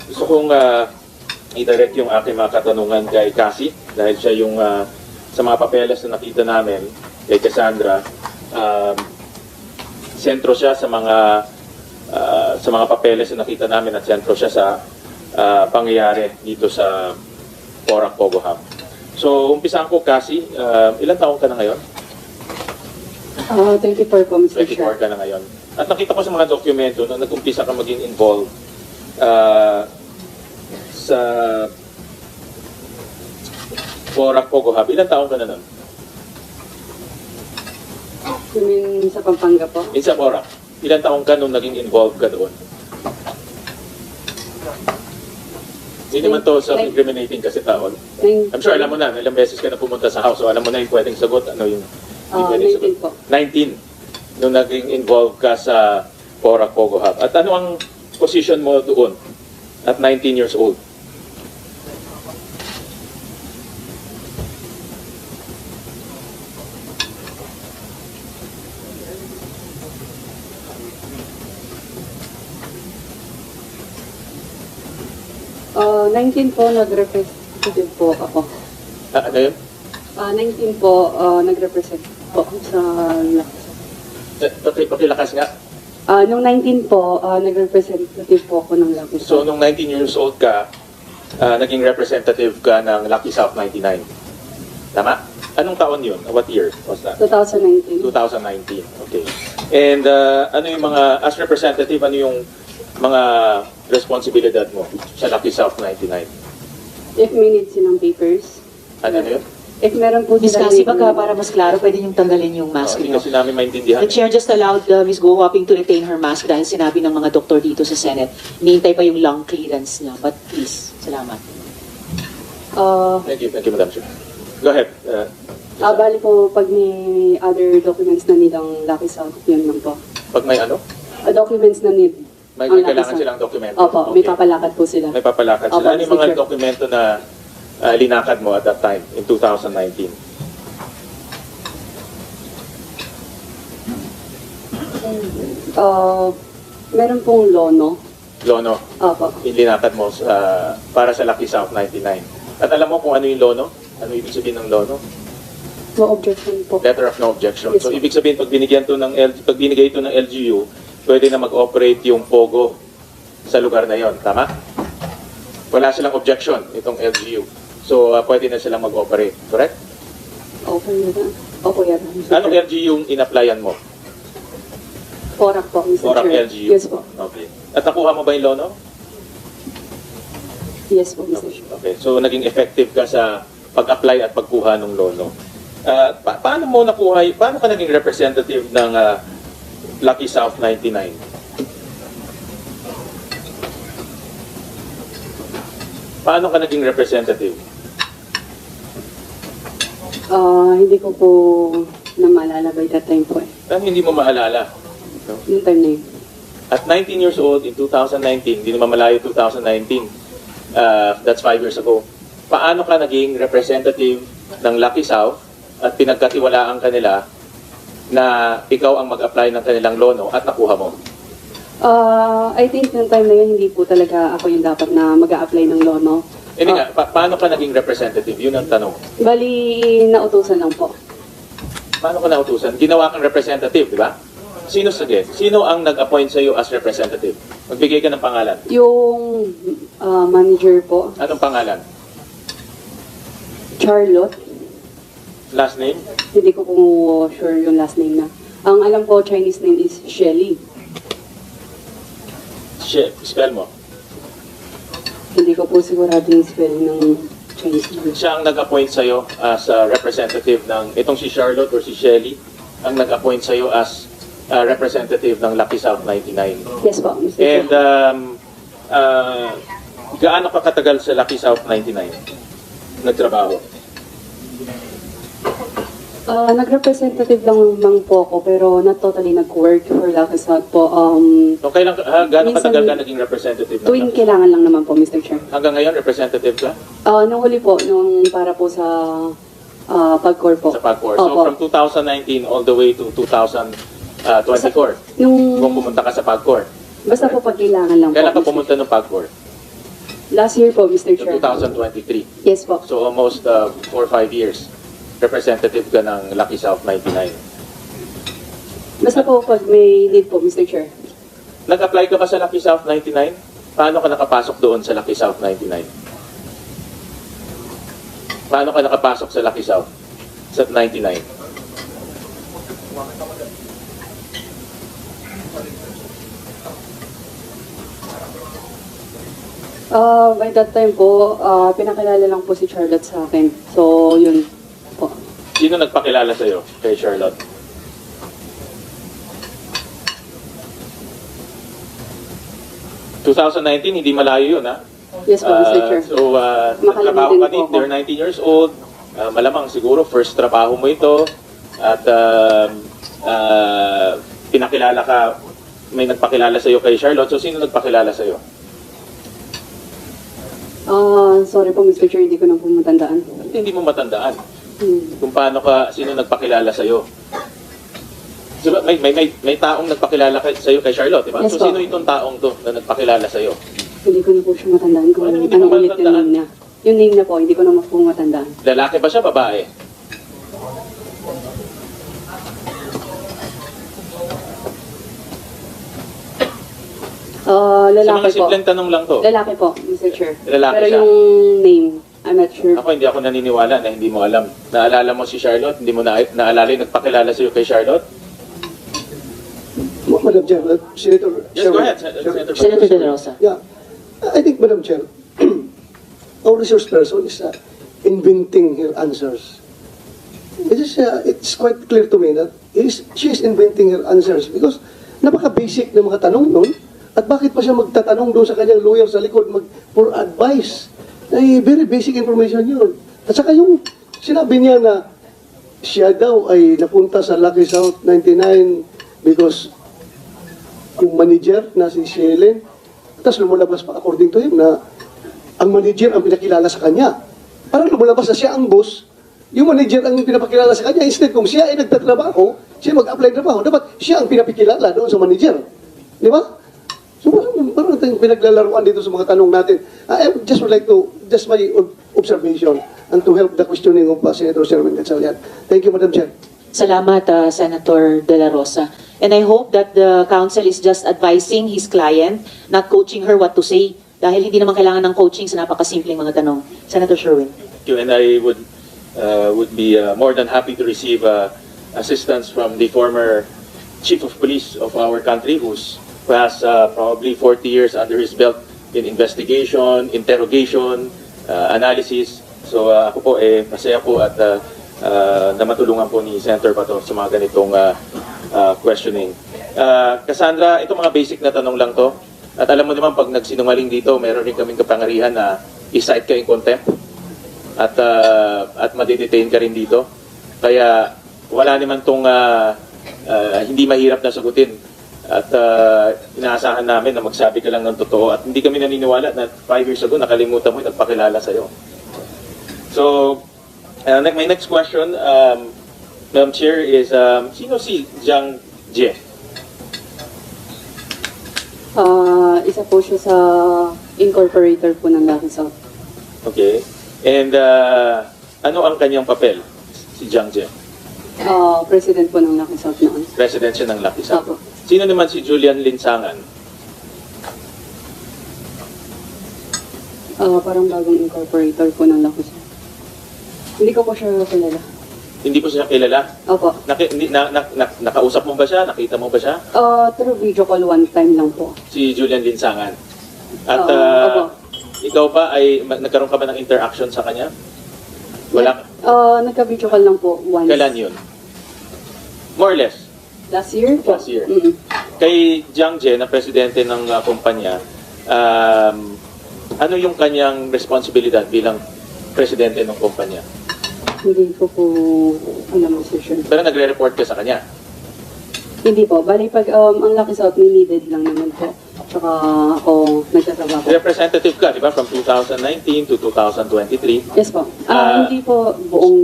Gusto kong i-direct yung aking mga katanungan kay Cassie dahil siya yung sa mga papeles na nakita namin kay Cassandra, sentro siya sa mga papeles na nakita namin at sentro siya sa pangyayari dito sa Porac Pogo Hub. So, umpisahan ko, Cassie, ilang taong ka na ngayon? 24 po, Mr. 24 Chair. ka na ngayon. At nakita ko sa mga dokumento na nag-umpisa ka maging involved sa Porac Pogo Hub. Ilang taong ka na nun? You mean sa Pampanga po? Sa Porac. Ilang taong ka nung naging involved ka doon? Hindi naman to self-incriminating kasi taon. I'm sure alam mo na, ilang beses ka na pumunta sa house, so alam mo na yung pwedeng sagot, ano yung pwedeng 19 po. 19 nung naging involved ka sa Porac Pogo Hub. At ano ang position mo doon at 19 years old? Uh, 19 po, nag-representative po ako. Ano yun? 19 po, nag-represent po sa Pakilakas nga. nung 19 po, nag-representative po ako ng Lucky So, South. nung 19 years old ka, naging representative ka ng Lucky South 99. Tama? Anong taon yun? What year was that? 2019. 2019. Okay. And ano yung mga, as representative, ano yung mga responsibilidad mo sa Lucky South 99? If may need silang papers. Ano yun? If meron po Miss silang Cassie, baka para mas klaro, pwede niyong tanggalin yung mask Hindi niyo. kasi namin maintindihan. The chair just allowed Ms. Go Huaping to retain her mask dahil sinabi ng mga doktor dito sa Senate. Hinihintay pa yung lung clearance niya. But please, salamat. Thank you, Madam Chair. Go ahead. Bali po, pag may other documents na need ang Lucky South, yun lang po. Pag may ano? Documents na need. May ang Lucky kailangan South. silang dokumento. Opo, may Okay. papalakad po sila. May papalakad Opo, sila. Ano yung Mr. mga Chair. dokumento na linakad mo at that time, in 2019? Meron pong lono. Lono, Opo. yung linakad mo para sa Lucky South 99. At alam mo kung ano yung lono? Ano ibig sabihin ng lono? No objection po. Letter of no objection. Yes, So, po. ibig sabihin, pag binigay ito ng LGU, pwede na mag-operate yung POGO sa lugar na yon, tama? Wala silang objection, itong LGU. So, pwede na silang mag-operate, correct? Opo, yun. Opo, yan. Anong LGU yung in-applyan mo? Porac po, Mr. Porac Chair. LGU? Yes po. Okay. At nakuha mo ba yung lono? Yes po, Mr. Chair. Okay. So, naging effective ka sa pag-apply at pagkuha ng lono. Paano ka naging representative ng Lucky South 99? Paano ka naging representative? Hindi ko po na maalala by that time po eh. Ano hindi mo maalala? No? Yung time na yun. At 19 years old, in 2019, hindi naman malayo 2019, that's 5 years ago, paano ka naging representative ng Lucky South at pinagkatiwalaan ka nila na ikaw ang mag-apply ng kanilang lono at nakuha mo? I think yung time na yun, hindi po talaga ako yung dapat na mag-a-apply ng lono. Hindi nga, paano ka naging representative? Yun ang tanong. Bali, nautusan lang po. Paano ka nautusan? Ginawa kang representative, di ba? Sino ang nag-appoint sa iyo as representative? Magbigay ka ng pangalan. Yung manager po, Anong pangalan? Charlotte, Last name? hindi ko po sure yung last name na. Ang alam ko, Chinese name is Shelly. Spell mo. Hindi ko po sigurado yung spelling ng Chinese name. Siya ang nag-appoint sa iyo as representative ng, itong si Charlotte or si Shelly, ang nag-appoint sa iyo as representative ng Lucky South 99. Yes po, Mr. And Chair. gaano ka katagal sa Lucky South 99? Nagtrabaho? Nag-representative lang po ako, pero not totally nag-work for Lucky South po. So, gaano Minsan- katagal ka naging representative ng Tuwing Lucky South? kailangan lang naman po, Mr. Chair. Hanggang ngayon, representative ka Nung huli po, nung para po sa pag-core po. sa PAGCOR. So, Opo. from 2019 all the way to 2024, Nung, kung pumunta ka sa PAGCOR. basta po pag kailangan lang Kailan ka po. Mr. pumunta ng PAGCOR? Last year po, Mr. to Chair. 2023. Yes po. So almost 4 or 5 years. Representative ka ng Lucky South 99. Basta po pag may need po, Mr. Chair. Nag-apply ka ba sa Lucky South 99? Paano ka nakapasok doon sa Lucky South 99? Paano ka nakapasok sa Lucky South sa 99? By that time po, pinakilala lang po si Charlotte sa akin. So, yun po. Sino nagpakilala sa'yo kay Charlotte? ...2019, hindi malayo yun, ha? Yes po, Mr. Chair. So, Makalala nagtrabaho din ka po dito, ako. you're 19 years old. Malamang siguro, first trabaho mo ito. At pinakilala ka, may nagpakilala sa'yo kay Charlotte. So, sino nagpakilala sa'yo? Sorry po, Mr. Chair, hindi ko na po matandaan. Hindi mo matandaan Hmm. kung paano ka, sino nagpakilala sa'yo. Diba, may taong nagpakilala sa'yo kay Charlotte, di ba? Yes So, po. sino itong taong to na nagpakilala sa'yo? Hindi ko na po siya matandaan kung Ano, hindi ano mo ulit yung matandaan? name niya. Yung name niya po, hindi ko na po matandaan. Lalaki ba siya, babae? Sa Lalaki mga po. simpleng tanong lang to. Lalaki po, Mr. Chair. Lalaki Pero siya. yung name, I'm not sure. Ako hindi ako naniniwala na hindi mo alam. Naalala mo si Charlotte? Hindi mo naalala yung nagpakilala sa'yo kay Charlotte? Madam Chair, Senator Yes, go Sherwin. ahead. Senator Senator De La Rosa. Yeah, I think, Madam Chair, our resource person is inventing her answers. It's quite clear to me that she is inventing her answers because napaka-basic na mga tanong nun at bakit pa siya magtatanong doon sa kanyang lawyer sa likod for advice. Ay, very basic information yun. At saka yung sinabi niya na siya daw ay napunta sa Lucky South 99 because yung manager na si Shelen, tapos lumulabas pa according to him na ang manager ang pinakilala sa kanya. Parang lumulabas na siya ang boss, yung manager ang pinapakilala sa kanya. Instead, kung siya ay nagtatrabaho, siya mag-apply ng trabaho, dapat siya ang pinapakilala doon sa manager. Di ba? So parang tayong pinaglalaruan dito sa mga tanong natin. I just would like to, just my observation and to help the questioning of Senator Sherwin Gatchalian. Thank you, Madam Chair. Salamat, Senator De La Rosa. And I hope that the counsel is just advising his client, not coaching her what to say. Dahil hindi naman kailangan ng coaching sa napakasimpleng mga tanong. Senator Sherwin. Thank you, and I would be more than happy to receive assistance from the former chief of police of our country who has probably 40 years under his belt in investigation, interrogation, analysis. So ako po masaya po at na matulungan po ni Senator Bato sa mga ganitong questioning. Cassandra, ito mga basic na tanong lang to. At alam mo naman pag nagsinungaling dito, meron rin kaming kapangarihan na i-cite ka in contempt at madedetain ka rin dito. Kaya wala naman tong hindi mahirap na sagutin. At inaasahan namin na magsabi ka lang ng totoo. At hindi kami naniniwala na 5 years ago nakalimutan mo yung nagpakilala sa'yo. So, my next question, Madam Chair, is sino si Jiang Jie? Isa po siya sa incorporator po ng Lucky South. Okay. And ano ang kanyang papel, si Jiang Jie? President po ng Lucky South noon. President siya ng Lucky South. Opo. Sino naman si Julian Linsangan? Parang bagong incorporator po ng Lucky South. Hindi ko po siya kilala. Hindi ko siya kilala. Opo. Nakausap mo ba siya? Nakita mo ba siya? Through video call one time lang po. Si Julian Linsangan. At Opo. ikaw ba ay nagkaroon ka ba ng interaction sa kanya? Wala. Nagka-video call lang po once. Kailan yun? More or less. Last year po. Last year. Mm-mm. Kay Jiang Jie, na presidente ng kumpanya, ano yung kanyang responsibilidad bilang presidente ng kumpanya? Hindi ko po alam, Mr. Chair. Pero nagre-report ka sa kanya. Hindi po. Bali, pag ang Lucky South may needed lang naman po. Tsaka ako nagtatrabaho. Representative ka, di ba? From 2019 to 2023. Yes po. Hindi po buong,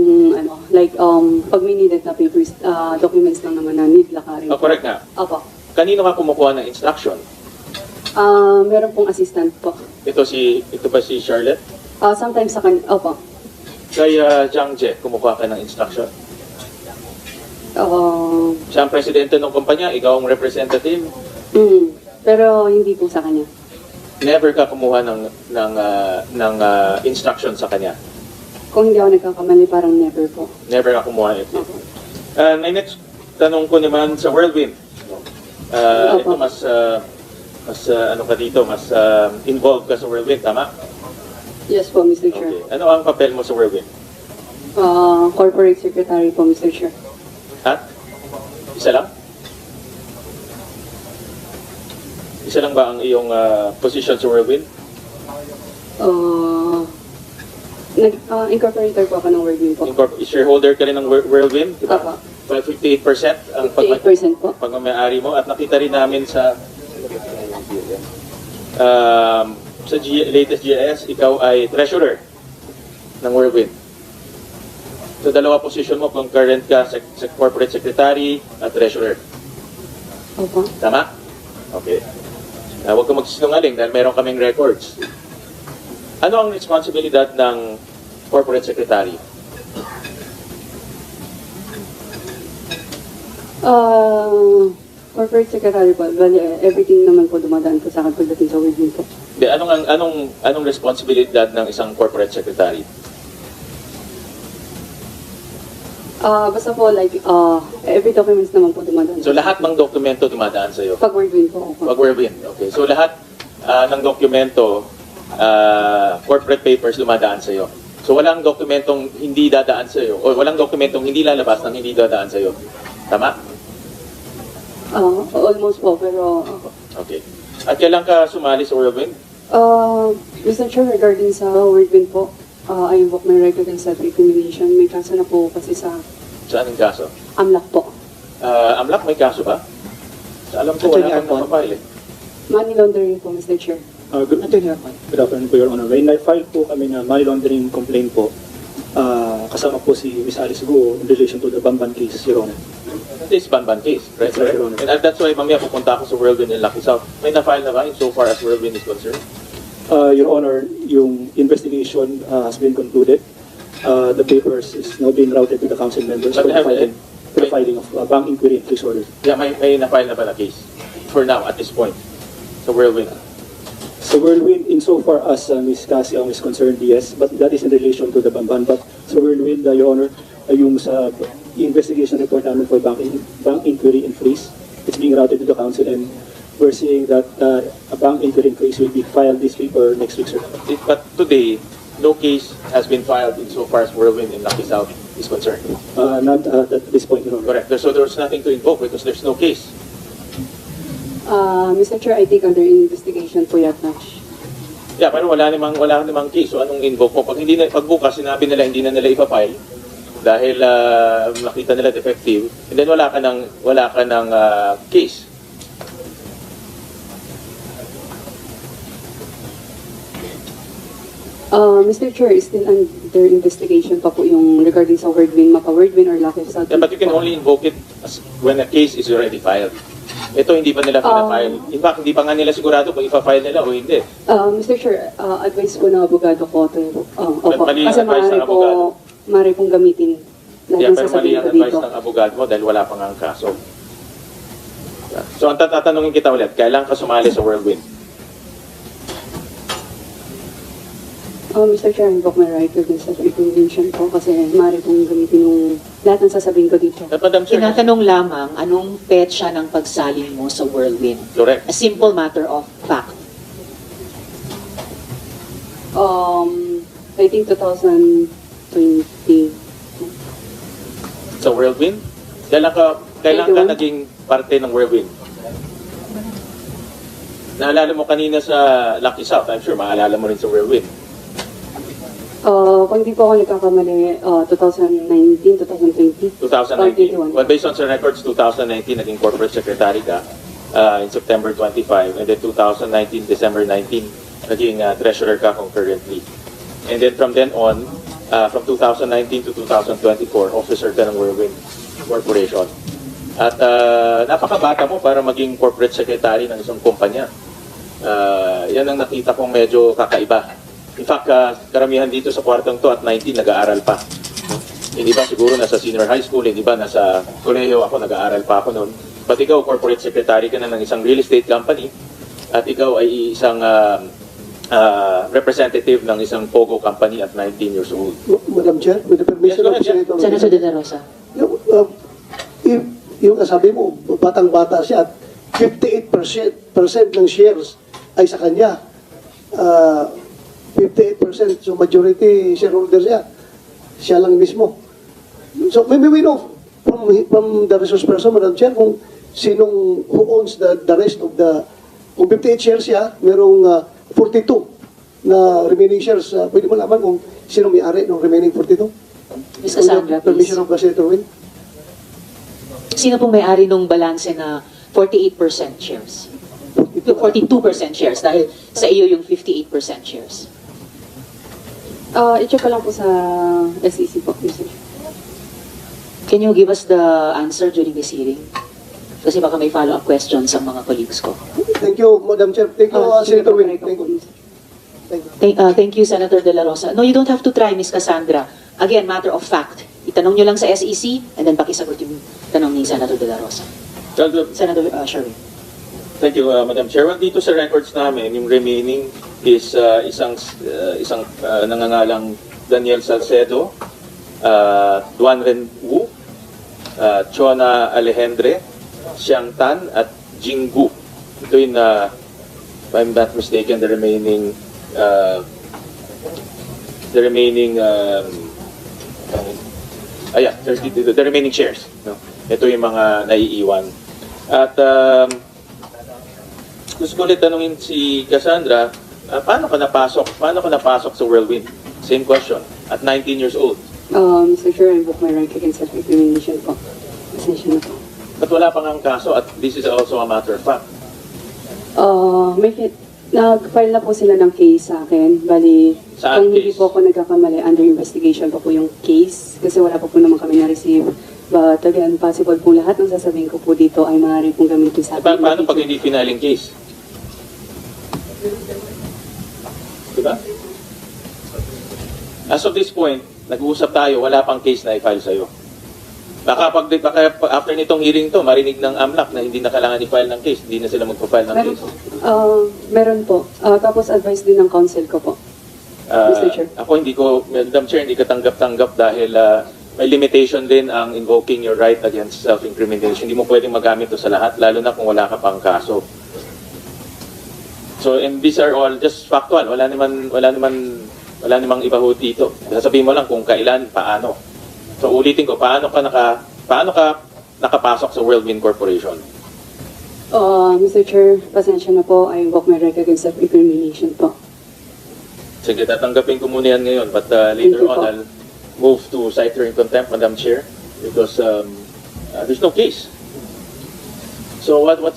pag may needed na papers, documents lang naman na need lakarin. Oh, correct nga. Opo. Kanino ka kumukuha ng instruction? Meron pong assistant po. Ito ba si Charlotte? Sometimes sa kanya, opo. Kay Jiang Jie, kumukuha ka ng instruction. Siya ang presidente ng kumpanya, ikaw ang representative. Pero hindi po sa kanya. Never ka kumuha ng instruction sa kanya. Kung hindi ako nagkakamali, parang never po. Never ka kumuha ito. Opo. My next tanong ko naman sa Whirlwind. Ito mas ano ka dito, mas involved ka sa Whirlwind, tama? Yes po, Mr. Chair. Okay. Ano ang papel mo sa Whirlwind? Corporate Secretary po, Mr. Chair. At? Isa lang? Isa lang ba ang iyong position sa Whirlwind? Incorporator po ako ng Whirlwind po. Shareholder ka rin ng Whirlwind, di ba? Opo. 58% ang 58% po. pagmamayari mo at nakita rin namin sa latest GIS, ikaw ay treasurer ng Whirlwind. So dalawa position mo, concurrent ka sa corporate secretary at treasurer. Opo. Tama? Okay. Huwag ka magsisinungaling dahil meron kaming records. Ano ang responsibilidad ng corporate secretary? Corporate Secretary po. Bali, everything naman po dumadaan po sa akin pagdating sa Whirlwind po. De, anong responsibilidad ng isang corporate secretary? Basta po, like, every documents naman po dumadaan. So lahat ng dokumento dumadaan sa iyo. Pag Whirlwind po. Opo. Pag Whirlwind. Okay. So lahat ng dokumento, corporate papers dumadaan sa iyo. So walang dokumentong hindi dadaan sa iyo o walang dokumentong hindi lalabas ng hindi dadaan sa iyo. Tama? Almost po, pero... Okay. At kailan ka sumali sa Whirlwind? Mr. Chair, regarding sa Whirlwind po, I invoke my right against self-incrimination. May kaso na po kasi sa Saan ang kaso? AMLAC po. Amlak, may kaso ba? Alam ko, wala kang nakapile eh. Money laundering po, Mr. Chair. Good afternoon po, Your Honor. May na-file po kami na money laundering complaint po. Kasama po si Ms. Alice Guo in relation to the Bamban case, Your Honor. This Banban case, right? That's right, Your Honor. And that's why mamaya pupunta ako sa Whirlwind in Lucky South. May na-file na ba so far as Whirlwind is concerned? Your Honor, yung investigation has been concluded. The papers is now being routed to the council members But for the filing of bank inquiry and case order. Yeah, may na-file na ba na case? For now, at this point. Sa Whirlwind. So Whirlwind, insofar as Ms. Cassie is concerned, yes, but that is in relation to the Bamban. But sa Whirlwind, Your Honor, yung sa investigation report namin for bank inquiry and freeze, it's being routed to the council and we're seeing that a bank inquiry and freeze will be filed this week or next week, sir. But today, no case has been filed insofar as Whirlwind in Lucky South is concerned. Not at this point, Your Honor. Correct. So there's nothing to invoke because there's no case. Mr. Chair, I think under investigation po yata. Yeah, pero wala namang case. So anong invoke mo? Pag bukas, sinabi nila hindi na nila ipa-file dahil nakita nila defective, and then wala ka ng case. Mr. Chair, is still under investigation pa po yung regarding sa Whirlwind, maka-Whirlwind or Lucky South. Yeah, but you can only invoke it when a case is already filed. Ito hindi pa nila pina-file. In fact, hindi pa nga nila sigurado kung ipa-file nila o hindi. Mr. Chair, advice po ng abogado ko to, opo, mali ang kasi advice ng abogado. maaari pong gamitin lahat Yeah, ng pero mali sasabihin ang ko advice dito. ng abogado mo dahil wala pa nga ang kaso. Yeah. So ang tatanungin kita ulit, kailan ka sumali sa Whirlwind? Mr. Chair, I invoke my right against self-incrimination po kasi maaari pong gamitin yung lahat ng sasabihin ko dito. At Madam Chair, Tinatanong lamang, anong petsa ng pagsaling mo sa Whirlwind? correct. A simple matter of fact. I think 2020. Sa Whirlwind? Kailan ka 21? naging parte ng Whirlwind? Naalala mo kanina sa Lucky South, I'm sure maalala mo rin sa Whirlwind. Kung di po ako nagkakamali, 2019, 2020. 2019. 2021. Well, based on sa records, 2019 naging corporate secretary ka in September 25, and then 2019, December 19, naging treasurer ka concurrently. And then from then on, from 2019 to 2024, officer ka ng Whirlwind Corporation. At napakabata mo para maging corporate secretary ng isang kumpanya. Yan ang nakita kong medyo kakaiba. In fact, karamihan dito sa kwartong to at 19 nag-aaral pa. Yung iba siguro nasa senior high school, yung iba nasa kolehiyo, ako nag-aaral pa ako noon. But ikaw, corporate secretary ka na ng isang real estate company at ikaw ay isang representative ng isang POGO company at 19 years old. Madam Chair, with the permission Yes, go ahead, of Senator De La Rosa. Yung, yung sabi mo, batang-bata siya at 58% ng shares ay sa kanya. 58%, so majority shareholder siya. Siya lang mismo. So maybe we know from the resource person, Madam Chair, kung sinong who owns the rest of the, kung 58 shares siya, merong 42 na remaining shares. Pwede mo naman kung sino may-ari ng remaining 42? Ms. Cassandra, Permission please. of Senator Win. Sino pong may-ari nung balanse na 48% shares? Yung 42% shares dahil sa iyo yung 58% shares. I-check ko lang po sa SEC po, Mr. Chair. Can you give us the answer during this hearing? Kasi baka may follow-up questions ang mga colleagues ko. Thank you, Madam Chair. Thank you, Sige Senator po, Win. correct Thank po, you. Mr. Thank you. Thank you, Senator De La Rosa. No, you don't have to try, Ms. Cassandra. Again, matter of fact. Itanong nyo lang sa SEC and then pakisagot yung tanong ni Senator De La Rosa. Senator Sherwin. Thank you, Madam Chair. Well, dito sa records namin, yung remaining is isang nangangalang Daniel Salcedo, Duan Ren Wu, Chona Alejandre, Xiang Tan, at Jinggu. Ito yung, if I'm not mistaken, the remaining the remaining shares. No? Ito yung mga naiiwan. At gusto ko ulit tanungin si Cassandra, paano ka napasok sa Whirlwind? Same question. At 19 years old. Mr. Chair, I invoke my right against self-incrimination po. Pasensya na po. Ba't wala pang ang kaso? At this is also a matter of fact. Nag-file na po sila ng case sa akin. Bali, Saan kung hindi case? po ako nagkakamali, under investigation pa po yung case. Kasi wala pa po naman kami na-receive. But again, possible po lahat ng sasabihin ko po dito ay maaari pong gamitin sa akin. Paano pag hindi finaling case? Diba? As of this point, nag-uusap tayo, wala pang case na i-file sa'yo. Baka after nitong hearing to, marinig ng AMLAC na hindi na kailangan i-file ng case, hindi na sila magpa-file ng Meron case. po. Meron po. Tapos advice din ng counsel ko po. Mr. Chair. Ako Madam Chair, hindi ka tanggap-tanggap dahil may limitation din ang invoking your right against self-incrimination. Hindi mo pwedeng magamit ito sa lahat, lalo na kung wala ka pang kaso. So, and these are all just factual. Wala namang iba ho dito. Sasabihin mo lang kung kailan, paano. So, ulitin ko, paano ka nakapasok sa Whirlwind Corporation? Mr. Chair, pasensya na po. I invoke my right against self-incrimination po. Sige, tatanggapin ko muna yan ngayon. But later Thank you on, po. I'll move to cite her in contempt, Madam Chair, because there's no case. So ano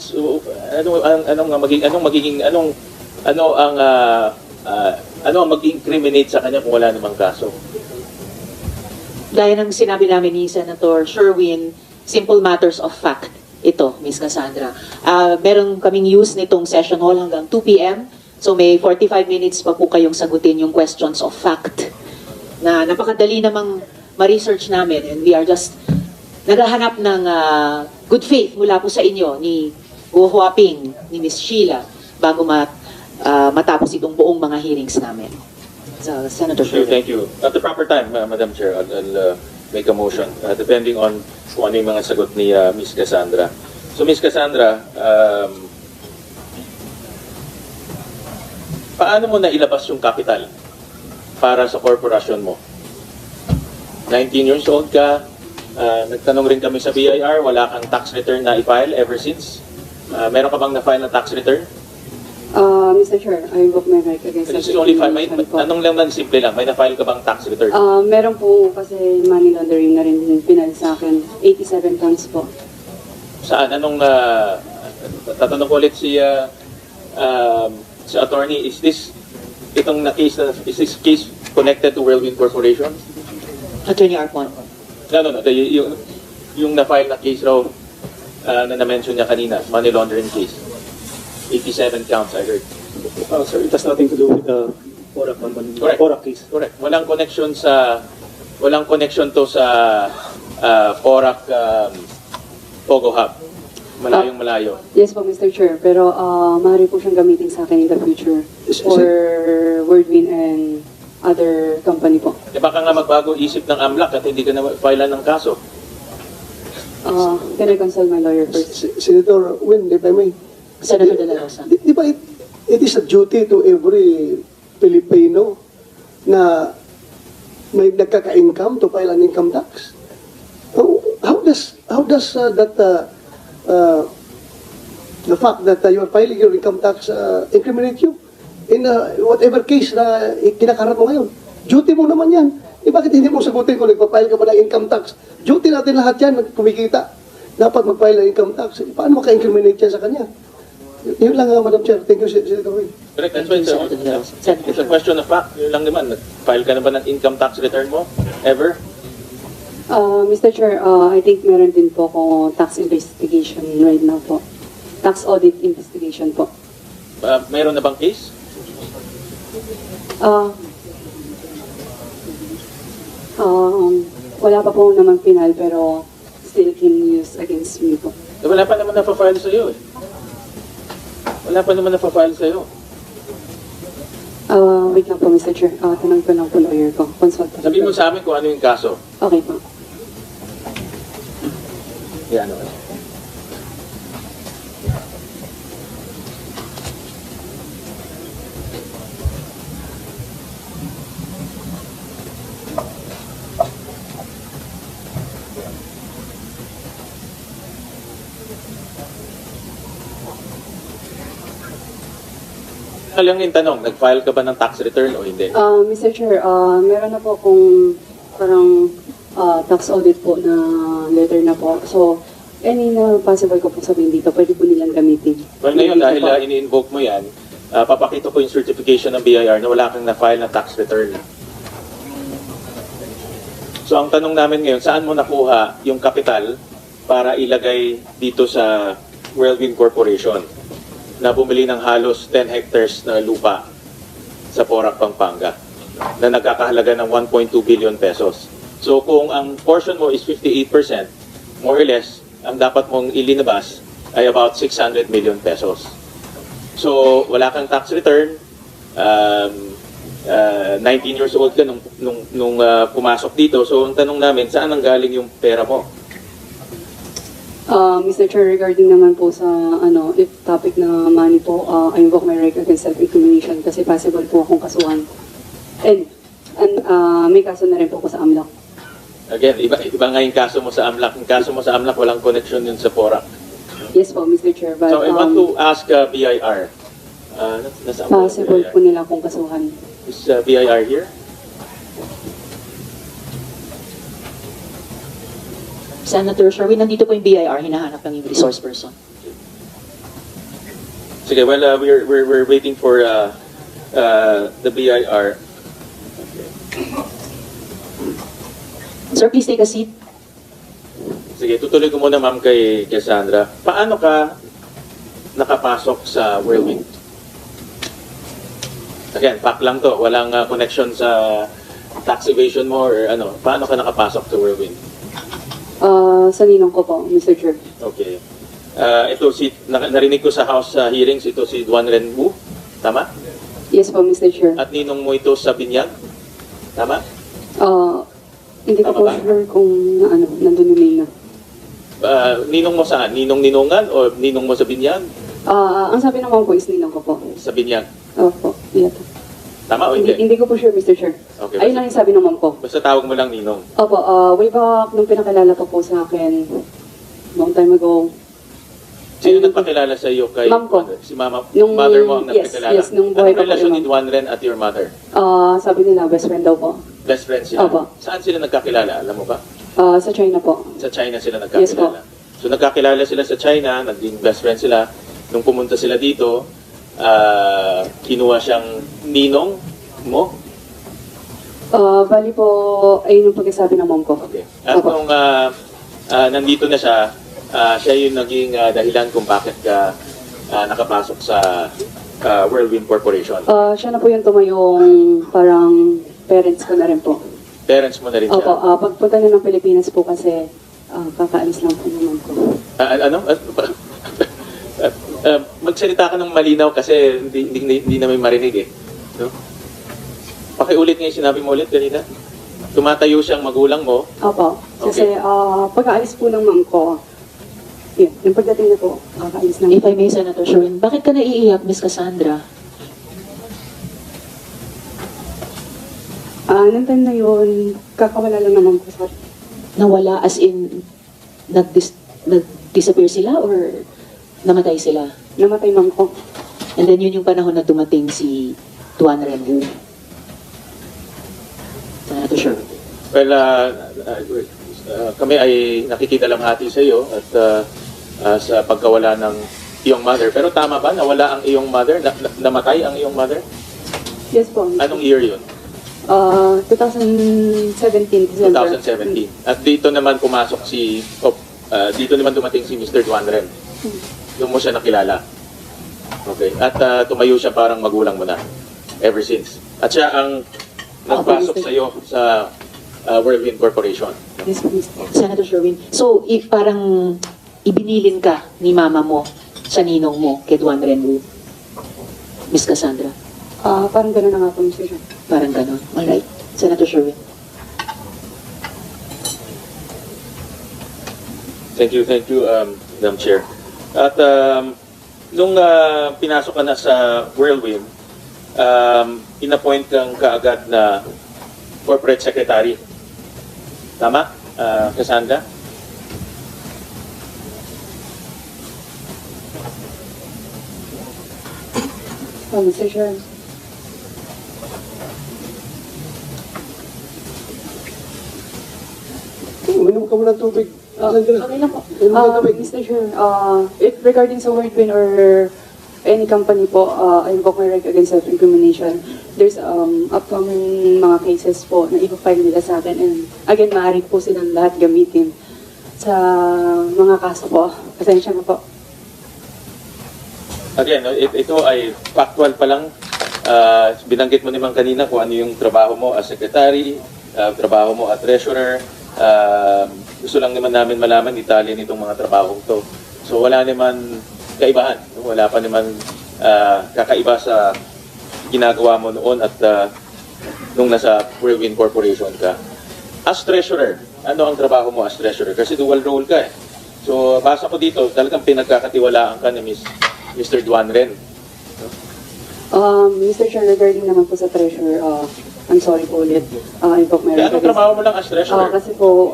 ang mag-incriminate sa kanya kung wala namang kaso? Gaya ng sinabi namin ni Senator Sherwin, simple matters of fact. Ito, Ms. Cassandra. Meron kaming use nitong session hall hanggang 2 p.m. So may 45 minutes pa po kayong sagutin yung questions of fact na napakadali namang ma-research namin, and we are just naghahanap ng good faith mula po sa inyo ni Guo Huaping, ni Ms. Sheila bago matapos itong buong mga hearings namin. So, Senator Sure, Sherwin. thank you. At the proper time, Madam Chair, I'll make a motion depending on kung ano yung mga sagot ni Ms. Cassandra. So, Ms. Cassandra, paano mo nailabas yung capital para sa korporasyon mo? 19 years old ka, nagtanong rin kami sa BIR, wala kang tax return na i-file ever since. Meron ka bang na-file na tax return? Mr. Chair, I invoke my right against This is only self-incrimination po. anong lang simple lang, may na-file ka bang tax return? Meron po kasi money laundering na rin pinal sa akin. 87 tons po. Saan? Tatanong ko ulit si attorney, is this case connected to Whirlwind Corporation? Attorney Arpon. No. Yung na-file na case raw na na-mention niya kanina, money laundering case. 87 counts, I heard. Sir, it has nothing to do with the Porac Bamban, Correct. Porac case. Correct. Walang connection to sa Porac Pogo Hub. Malayong malayo. Yes po, Mr. Chair. Pero maaari po siyang gamitin sa akin in the future for Wordwin and other company po. Di baka nga magbago isip ng AMLAC at hindi ka na filean ng kaso. Can I consult my lawyer first? Senator Win, if I may. Senator De La Rosa. Di ba it is a duty to every Filipino na may nagkaka-income to file an income tax? How does that the fact that you are filing your income tax incriminate you in whatever case na kinakaharap mo ngayon? Duty mo naman yan. Bakit hindi mo sagutin kung nagpa-file ka ba ng income tax? Duty natin lahat yan, kumikita. Dapat mag-file ng income tax. Paano maka-incriminate yan sa kanya? Yun lang, Madam Chair. Thank you, Senator Win. Correct. That's why Senator De La Rosa. it's a question of fact. Yun lang naman. Nag-file ka na ba ng income tax return mo? Ever? Mr. Chair, I think meron din po akong tax investigation right now po. Tax audit investigation po. Mayroon na bang case? Wala pa po naman final pero still can use against me po. Wala pa naman na-file sa'yo eh. Wala pa naman na-file sa'yo. Wait lang po, Mr. Chair. Tanong ko lang po lawyer ko. Consult po. Sabihin mo sa amin kung ano yung kaso. Okay po. Yan, ano. Lang yung tanong, nag-file ka ba ng tax return o hindi? Mr. Chair, meron na po akong parang tax audit po na letter na po. So, any na possible ko po sabihin dito, pwede po nilang gamitin. Well, ngayon, Dito dahil po. ini-invoke mo yan, papakita ko yung certification ng BIR na wala kang na-file na tax return. So, ang tanong namin ngayon, saan mo nakuha yung kapital para ilagay dito sa Whirlwind Corporation na bumili ng halos 10 hectares na lupa sa Porac, Pampanga na nagkakahalaga ng 1.2 billion pesos. So, kung ang portion mo is 58%, more or less, ang dapat mong ilinabas ay about 600 million pesos. So, wala kang tax return. 19 years old ka nung pumasok dito. So, ang tanong namin, saan ang galing yung pera mo? Mr. Chair, regarding naman po sa if topic na money po, I invoke my right against self-incrimination kasi possible po akong kasuhan. And may kaso na rin po ko sa AMLAC. Again, iba nga yung kaso mo sa AMLAC. Yung kaso mo sa AMLAC, walang connection yun sa Porac. Yes po, Mr. Chair, but So, I want to ask BIR. Nasaan ba yung possible BIR? po nila akong kasuhan. Is BIR here? Senator Sherwin, nandito po yung BIR, hinahanap lang yung resource person. Sige, well, we're waiting for the BIR. Sir, please take a seat. Sige, tutuloy ko muna, ma'am, kay Sandra. Paano ka nakapasok sa Whirlwind? Again, fact lang to. Walang connection sa tax evasion mo or ano. Paano ka nakapasok sa Whirlwind? Sa ninong ko po, Mr. Chair. Okay. Ito narinig ko sa House hearings, ito si Duan Renwu. Tama? Yes po, Mr. Chair. At ninong mo ito sa Binyag? Tama? Hindi ko Tama po ba? sure kung nandun yung name na. Ninong mo saan? Ninong-ninongan o ninong mo sa Binyag? Ang sabi naman po is ninong ko po. Sa Binyag. Opo, yata. Tama o Hindi, hindi? hindi ko po sure, Mr. Chair. Okay, Ayun lang yung sabi ng mom ko. Basta tawag mo lang ninong. Opo, way back nung pinakilala pa po sa akin, long time ago. Sino Ayun. nagpakilala sa iyo kay Ma'am ko. si mama, Nung- mother mo ang yes, nagpakilala? yes, nung buhay Anong pa po relasyon yung ni Duan Ren at your mother? Sabi nila, best friend daw po. Best friends sila? Opo. Saan sila nagkakilala? Alam mo ba? Sa China po. Sa China sila Yes po. nagkakilala. So nagkakilala sila sa China, naging best friend sila. Nung pumunta sila dito, kinuha siyang ninong mo. Bali po, ayun yung pagkasabi ng mom ko. Okay. At Opo. nung nandito na siya, siya yung naging dahilan kung bakit ka nakapasok sa Whirlwind Corporation? Siya na po yung tumayong parang parents ko na rin po. Parents mo na rin siya? Opo, pagpunta niya ng Pilipinas po kasi kakaalis lang po naman ko. Ano? Magsalita ka ng malinaw kasi hindi namin marinig eh. No? Pakiulit nga yung sinabi mo ulit kanina. Tumatayo siyang magulang mo. Opo, kasi pag-aalis po ng mom ko, yun, yung pagdating na po, kakaalis ng If I may, Senator Sherwin, bakit ka naiiyak, Miss Cassandra? Nung time na yun, kakawala lang naman po, sorry. Nawala as in, nag-disappear sila or namatay sila? Namatay mom ko. And then yun yung panahon na dumating si Tuan Renwu. Senator Sherwin. Well, kami ay nakikita lang hati sa iyo at sa pagkawala ng iyong mother. Pero tama ba? Nawala ang iyong mother? Namatay ang iyong mother? Yes po. Anong year yun? 2017, December. 2017. At dito naman pumasok dito naman dumating si Mr. Duan Ren. Doon mo siya nakilala. Okay. At tumayo siya parang magulang mo na. Ever since. At siya ang nagpasok sa iyo sa Whirlwind Corporation. Yes po, Mr. Senator Sherwin, so parang ibinilin ka ni mama mo sa ninong mo kay Tuan Renwu, Miss Cassandra? Parang gano'n na nga po, Mr. Chair. Parang gano'n. Alright. Senator Sherwin. Thank you, Madam Chair. At nung pinasok ka na sa Whirlwind, inappoint kang kaagad na corporate secretary. Tama, Cassandra? Mr. Chair. Uminom ka muna ng tubig. Okay lang po. Uminom ka ng tubig. Mr. Chair, if regarding sa Whirlwind or any company po, I invoke my right against self-incrimination. There's upcoming mga cases po na ipapile nila sa akin and again, maaari po silang lahat gamitin sa mga kaso po. Pasensya na po. Again, ito ay factual pa lang. Binanggit mo naman kanina kung ano yung trabaho mo as secretary, trabaho mo as treasurer. Gusto lang naman namin malaman Italian itong mga trabaho to. So wala naman kaibahan. Wala pa naman kakaiba sa ginagawa mo noon at nung nasa Whirlwind Corporation ka. As treasurer, ano ang trabaho mo as treasurer? Kasi dual role ka eh. So basa ko dito, talagang pinagkakatiwalaan ka ni Mr. Duan Ren. Mr. Chair, regarding naman po sa treasurer, I'm sorry po ulit. Invoke my right Anong trabaho mo lang as treasurer? kasi po,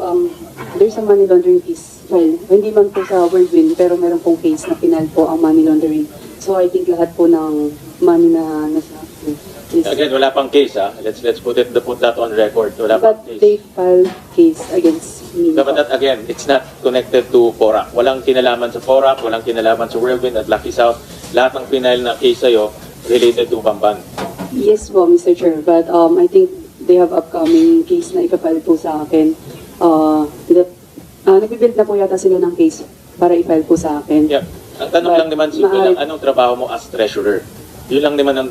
there's a money laundering case. Well, hindi man po sa Whirlwind, pero meron pong case na pinal po ang money laundering. So I think lahat po ng money na nasa is... Again, wala pang case ha. Let's put that on record. Wala pang But they case. filed case against me. But that again, it's not connected to PORAC. Walang kinalaman sa PORAC, walang kinalaman sa Whirlwind at Lucky South. Lahat ng pinal na case sa'yo related to Bamban. Yes po, Mr. Chair. But I think they have upcoming case na ipapile po sa akin. Nagbibuild na po yata sila ng case para i-file po sa akin. Yeah. Ang tanong lang naman simple lang, anong trabaho mo as treasurer? Yun lang naman ang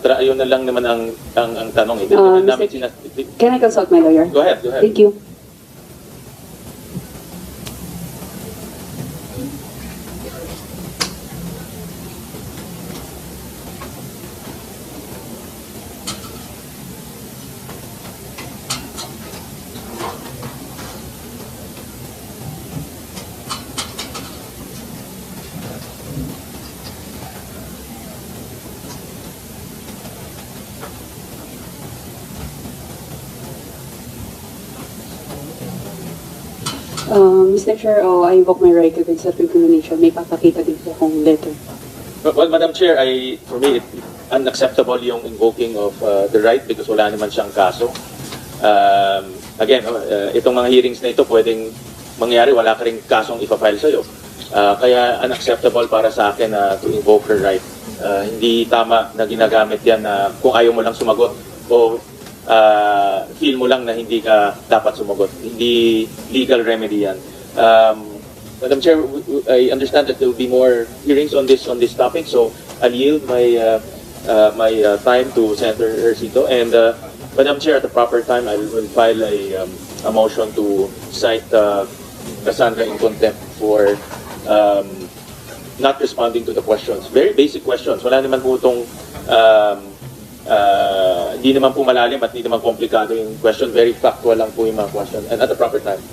tanong. Hindi naman namin Can I consult my lawyer? Go ahead. Thank you. Mr. Chair, I invoke my right against self-incrimination. May papakita din po akong letter. Well, Madam Chair, for me, unacceptable yung invoking of the right because wala naman siyang kaso. Again, itong mga hearings na ito pwedeng mangyari, wala ka rin kasong ipafile sa'yo. Kaya unacceptable para sa akin to invoke her right. Hindi tama na ginagamit yan na kung ayaw mo lang sumagot o feel mo lang na hindi ka dapat sumagot. Hindi legal remedy yan. Madam Chair, I understand that there will be more hearings on this topic, so I'll yield my time to Senator Ercito. And Madam Chair, at the proper time, I will file a motion to cite Cassandra in contempt for not responding to the questions. Very basic questions. Wala naman po itong hindi naman po malalim at hindi naman komplikado yung question. Very factual lang po yung mga question. And at the proper time.